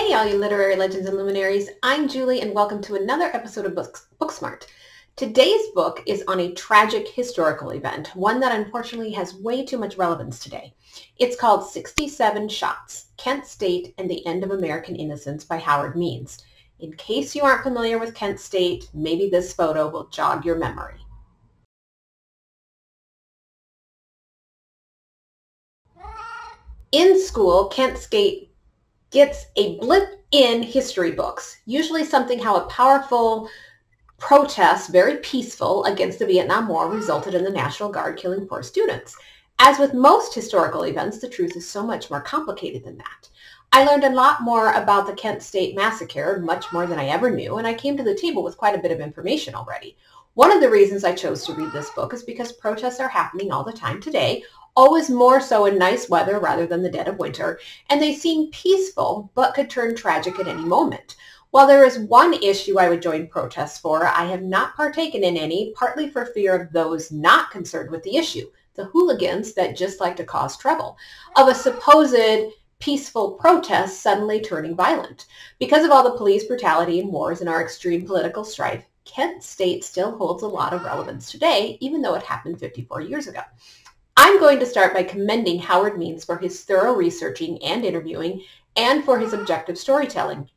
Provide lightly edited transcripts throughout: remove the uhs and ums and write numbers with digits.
Hey all you literary legends and luminaries, I'm Julie and welcome to another episode of Booksmart. Today's book is on a tragic historical event, one that unfortunately has way too much relevance today. It's called 67 Shots, Kent State and the End of American Innocence by Howard Means. In case you aren't familiar with Kent State, maybe this photo will jog your memory. In school, Kent State gets a blip in history books, usually something how a powerful protest, very peaceful, against the Vietnam War resulted in the National Guard killing 4 students. As with most historical events, the truth is so much more complicated than that. I learned a lot more about the Kent State Massacre, much more than I ever knew, and I came to the table with quite a bit of information already. One of the reasons I chose to read this book is because protests are happening all the time today, always more so in nice weather rather than the dead of winter, and they seem peaceful but could turn tragic at any moment. While there is one issue I would join protests for, I have not partaken in any, partly for fear of those not concerned with the issue, the hooligans that just like to cause trouble, of a supposed peaceful protest suddenly turning violent. Because of all the police brutality and wars and our extreme political strife, Kent State still holds a lot of relevance today, even though it happened 54 years ago. I'm going to start by commending Howard Means for his thorough researching and interviewing and for his objective storytelling.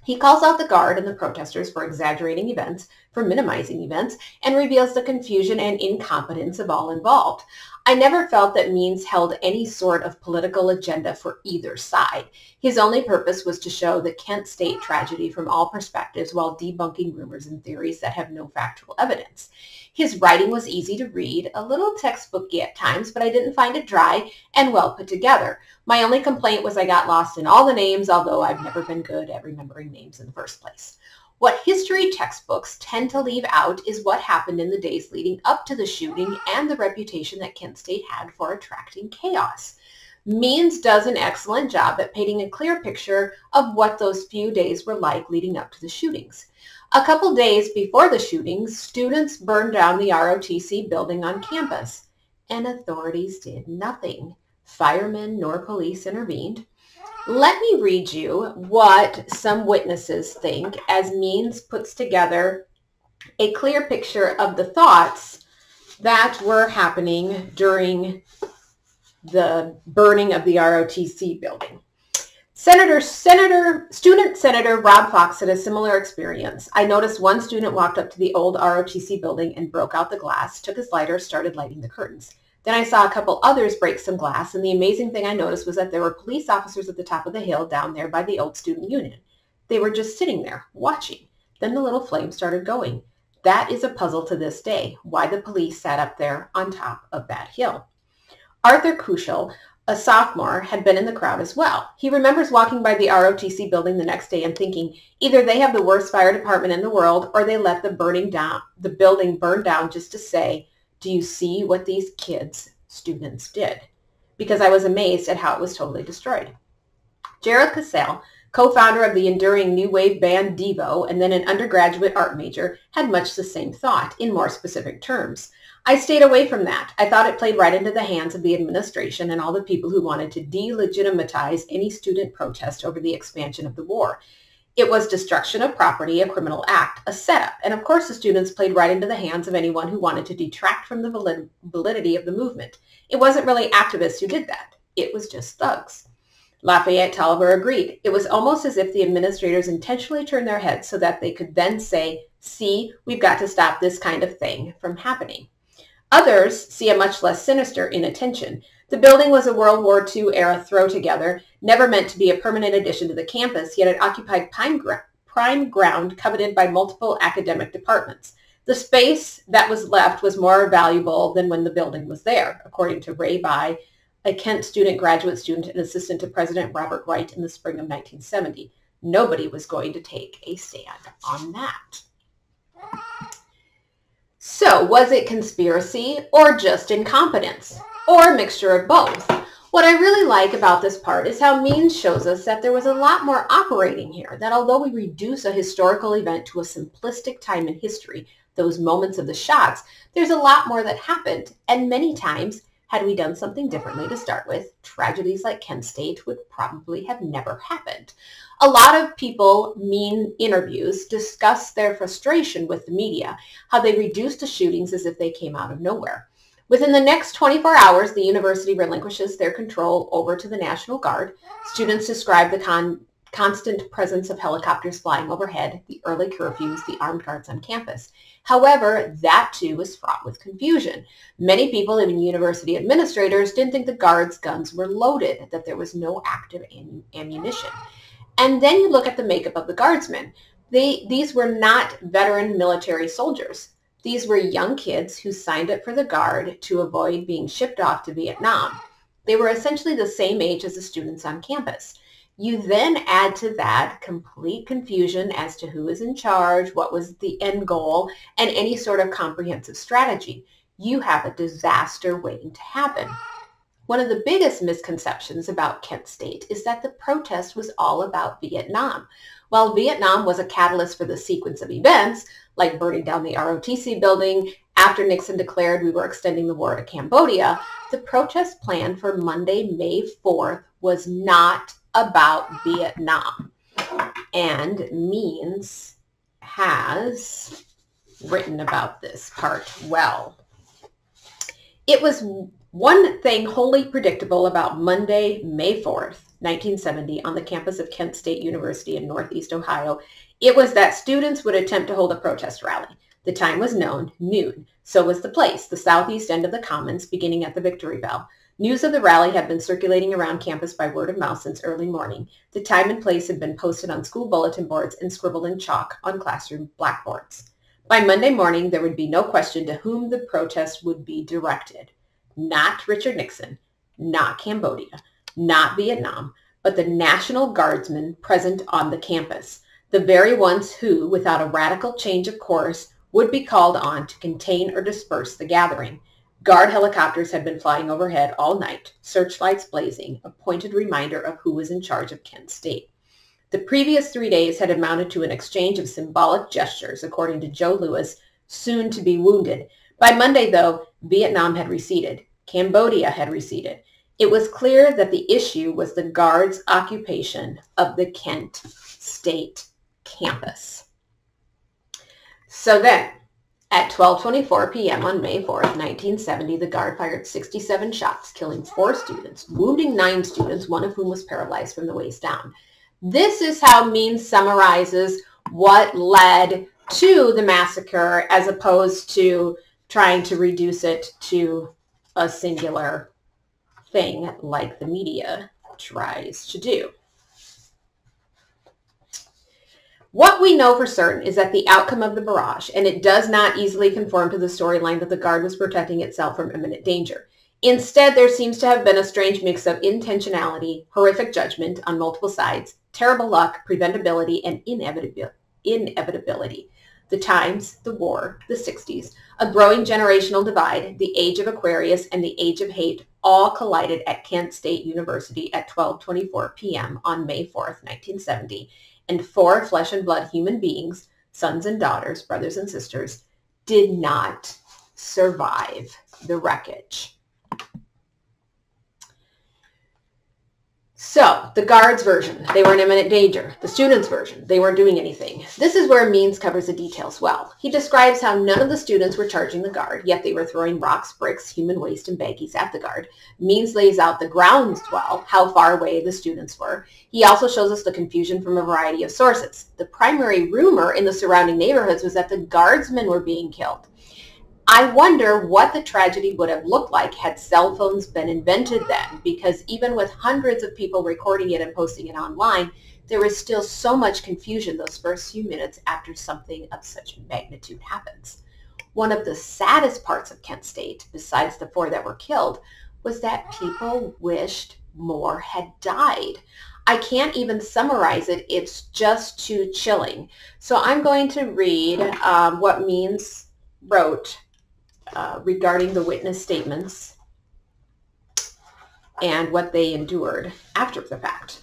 He calls out the Guard and the protesters for exaggerating events, for minimizing events, and reveals the confusion and incompetence of all involved. I never felt that Means held any sort of political agenda for either side. His only purpose was to show the Kent State tragedy from all perspectives while debunking rumors and theories that have no factual evidence. His writing was easy to read, a little textbooky at times, but I didn't find it dry and well put together. My only complaint was I got lost in all the names, although I've never been good at remembering names in the first place. What history textbooks tend to leave out is what happened in the days leading up to the shooting and the reputation that Kent State had for attracting chaos. Means does an excellent job at painting a clear picture of what those few days were like leading up to the shootings. A couple days before the shootings, students burned down the ROTC building on campus, and authorities did nothing. Firemen nor police intervened. Let me read you what some witnesses think as Means puts together a clear picture of the thoughts that were happening during the burning of the ROTC building. Student Senator Rob Fox had a similar experience. I noticed one student walked up to the old ROTC building and broke out the glass, took his lighter, started lighting the curtains. Then I saw a couple others break some glass, and the amazing thing I noticed was that there were police officers at the top of the hill down there by the old student union. They were just sitting there, watching. Then the little flame started going. That is a puzzle to this day, why the police sat up there on top of that hill. Arthur Kuschel, a sophomore, had been in the crowd as well. He remembers walking by the ROTC building the next day and thinking, either they have the worst fire department in the world or they let the building burn down just to say, do you see what these students did? Because I was amazed at how it was totally destroyed. Gerald Cassell, co-founder of the enduring new wave band Devo and then an undergraduate art major, had much the same thought, in more specific terms. I stayed away from that. I thought it played right into the hands of the administration and all the people who wanted to delegitimize any student protest over the expansion of the war. It was destruction of property, a criminal act, a setup, and of course the students played right into the hands of anyone who wanted to detract from the validity of the movement. It wasn't really activists who did that. It was just thugs. Lafayette Tolliver agreed. It was almost as if the administrators intentionally turned their heads so that they could then say, see, we've got to stop this kind of thing from happening. Others see a much less sinister inattention. The building was a World War II era throw-together, never meant to be a permanent addition to the campus, yet it occupied prime ground coveted by multiple academic departments. The space that was left was more valuable than when the building was there, according to Ray By, a Kent student, graduate student, and assistant to President Robert Wright in the spring of 1970. Nobody was going to take a stand on that. So, was it conspiracy or just incompetence? Or a mixture of both? What I really like about this part is how Means shows us that there was a lot more operating here, that although we reduce a historical event to a simplistic time in history, those moments of the shots, there's a lot more that happened, and many times Had we done something differently to start with, tragedies like Kent State would probably have never happened. A lot of people, mean interviews, discuss their frustration with the media, how they reduced the shootings as if they came out of nowhere. Within the next 24 hours, the university relinquishes their control over to the National Guard. Students describe the constant presence of helicopters flying overhead, the early curfews, the armed guards on campus. However, that too was fraught with confusion. Many people, even university administrators, didn't think the guards' guns were loaded, that there was no active ammunition. And then you look at the makeup of the guardsmen. These were not veteran military soldiers. These were young kids who signed up for the Guard to avoid being shipped off to Vietnam. They were essentially the same age as the students on campus. You then add to that complete confusion as to who is in charge, what was the end goal, and any sort of comprehensive strategy. You have a disaster waiting to happen. One of the biggest misconceptions about Kent State is that the protest was all about Vietnam. While Vietnam was a catalyst for the sequence of events, like burning down the ROTC building after Nixon declared we were extending the war to Cambodia, the protest plan for Monday, May 4th was not about Vietnam. And Means has written about this part well. It was one thing wholly predictable about Monday, May 4th, 1970, on the campus of Kent State University in Northeast Ohio. It was that students would attempt to hold a protest rally. The time was known, noon. So was the place, the southeast end of the Commons, beginning at the Victory Bell. News of the rally had been circulating around campus by word of mouth since early morning. The time and place had been posted on school bulletin boards and scribbled in chalk on classroom blackboards. By Monday morning, there would be no question to whom the protest would be directed. Not Richard Nixon, not Cambodia, not Vietnam, but the National Guardsmen present on the campus, the very ones who, without a radical change of course, would be called on to contain or disperse the gathering. Guard helicopters had been flying overhead all night, searchlights blazing, a pointed reminder of who was in charge of Kent State. The previous 3 days had amounted to an exchange of symbolic gestures, according to Joe Lewis, soon to be wounded. By Monday, though, Vietnam had receded. Cambodia had receded. It was clear that the issue was the Guards' occupation of the Kent State campus. So then, at 12:24 p.m. on May 4th, 1970, the Guard fired 67 shots, killing 4 students, wounding 9 students, one of whom was paralyzed from the waist down. This is how Means summarizes what led to the massacre, as opposed to trying to reduce it to a singular thing like the media tries to do. What we know for certain is that the outcome of the barrage, and it does not easily conform to the storyline that the Guard was protecting itself from imminent danger. Instead, there seems to have been a strange mix of intentionality, horrific judgment on multiple sides, terrible luck, preventability, and inevitability. The times, the war, the 60s, a growing generational divide, the age of Aquarius, and the age of hate all collided at Kent State University at 12:24 p.m. on May 4th, 1970, and 4 flesh and blood human beings, sons and daughters, brothers and sisters, did not survive the wreckage. So, the Guards' version, they were in imminent danger. The students' version, they weren't doing anything. This is where Means covers the details well. He describes how none of the students were charging the Guard, yet they were throwing rocks, bricks, human waste, and baggies at the Guard. Means lays out the grounds well, how far away the students were. He also shows us the confusion from a variety of sources. The primary rumor in the surrounding neighborhoods was that the Guardsmen were being killed. I wonder what the tragedy would have looked like had cell phones been invented then, because even with hundreds of people recording it and posting it online, there is still so much confusion those first few minutes after something of such magnitude happens. One of the saddest parts of Kent State, besides the 4 that were killed, was that people wished more had died. I can't even summarize it. It's just too chilling. So I'm going to read what Means wrote regarding the witness statements and what they endured after the fact.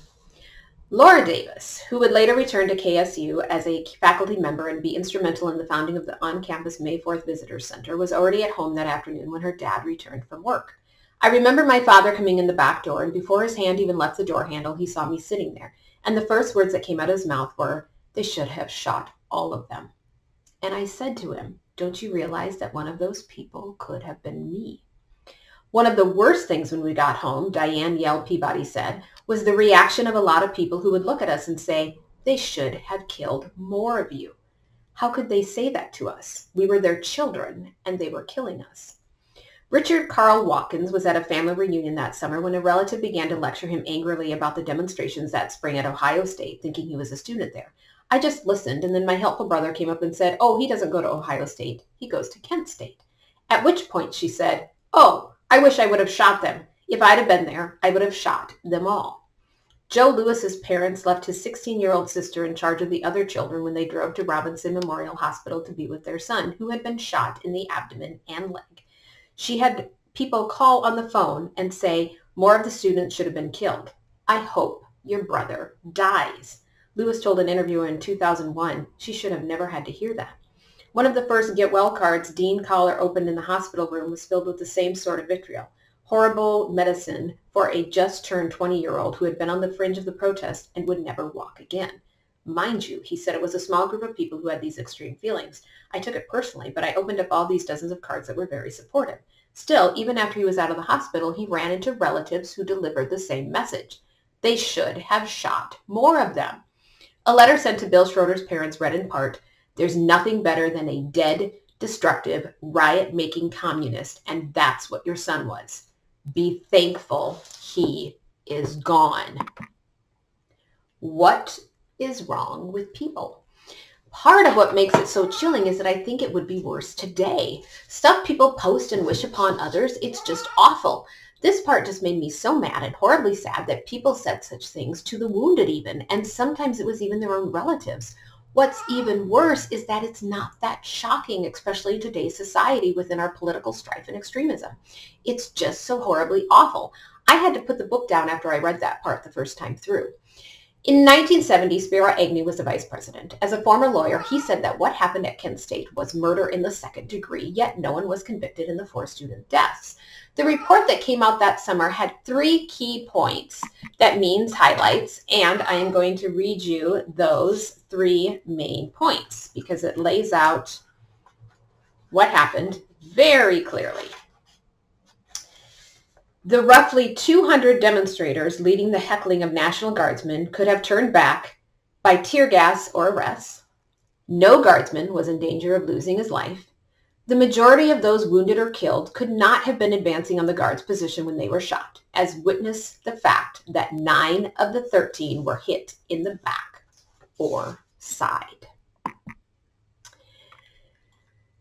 Laura Davis, who would later return to KSU as a faculty member and be instrumental in the founding of the on-campus May 4th Visitors Center, was already at home that afternoon when her dad returned from work. I remember my father coming in the back door, and before his hand even left the door handle, he saw me sitting there. And the first words that came out of his mouth were, "They should have shot all of them." And I said to him, "Don't you realize that one of those people could have been me?" One of the worst things when we got home, Diane Yell Peabody said, was the reaction of a lot of people who would look at us and say, "They should have killed more of you." How could they say that to us? We were their children, and they were killing us. Richard Carl Watkins was at a family reunion that summer when a relative began to lecture him angrily about the demonstrations that spring at Ohio State, thinking he was a student there. I just listened, and then my helpful brother came up and said, "Oh, he doesn't go to Ohio State. He goes to Kent State." At which point she said, "Oh, I wish I would have shot them. If I'd have been there, I would have shot them all." Joe Lewis's parents left his 16-year-old sister in charge of the other children when they drove to Robinson Memorial Hospital to be with their son, who had been shot in the abdomen and leg. She had people call on the phone and say, "More of the students should have been killed. I hope your brother dies." Lewis told an interviewer in 2001 she should have never had to hear that. One of the first get well cards Dean Collar opened in the hospital room was filled with the same sort of vitriol. Horrible medicine for a just-turned 20-year-old who had been on the fringe of the protest and would never walk again. Mind you, he said it was a small group of people who had these extreme feelings. I took it personally, but I opened up all these dozens of cards that were very supportive. Still, even after he was out of the hospital, he ran into relatives who delivered the same message. They should have shot more of them. A letter sent to Bill Schroeder's parents read in part, "There's nothing better than a dead, destructive, riot-making communist, and that's what your son was. Be thankful he is gone." What is wrong with people? Part of what makes it so chilling is that I think it would be worse today. Stuff people post and wish upon others, it's just awful. This part just made me so mad and horribly sad that people said such things to the wounded even, and sometimes it was even their own relatives. What's even worse is that it's not that shocking, especially in today's society within our political strife and extremism. It's just so horribly awful. I had to put the book down after I read that part the first time through. In 1970, Spiro Agnew was the vice president. As a former lawyer, he said that what happened at Kent State was murder in the second degree, yet no one was convicted in the 4 student deaths. The report that came out that summer had 3 key points that means highlights, and I am going to read you those 3 main points because it lays out what happened very clearly. The roughly 200 demonstrators leading the heckling of National Guardsmen could have turned back by tear gas or arrests. No guardsman was in danger of losing his life. The majority of those wounded or killed could not have been advancing on the guard's position when they were shot, as witness the fact that 9 of the 13 were hit in the back or side.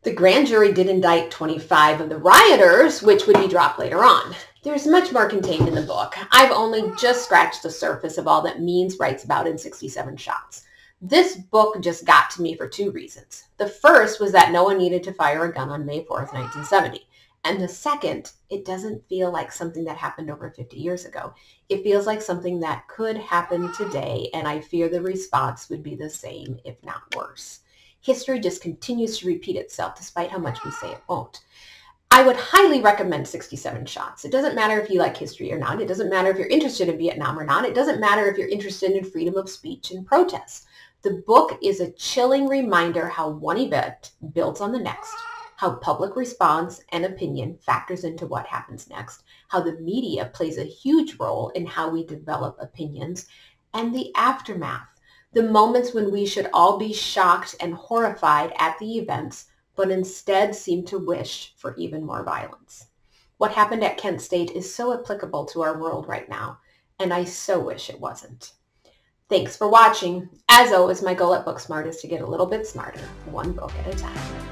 The grand jury did indict 25 of the rioters, which would be dropped later on. There's much more contained in the book. I've only just scratched the surface of all that Means writes about in 67 Shots. This book just got to me for 2 reasons. The first was that no one needed to fire a gun on May 4th, 1970. And the second, it doesn't feel like something that happened over 50 years ago. It feels like something that could happen today, and I fear the response would be the same, if not worse. History just continues to repeat itself, despite how much we say it won't. I would highly recommend 67 Shots. It doesn't matter if you like history or not. It doesn't matter if you're interested in Vietnam or not. It doesn't matter if you're interested in freedom of speech and protest. The book is a chilling reminder how one event builds on the next, how public response and opinion factors into what happens next, how the media plays a huge role in how we develop opinions, and the aftermath, the moments when we should all be shocked and horrified at the events, but instead seem to wish for even more violence. What happened at Kent State is so applicable to our world right now, and I so wish it wasn't. Thanks for watching. As always, my goal at Booksmart is to get a little bit smarter, one book at a time.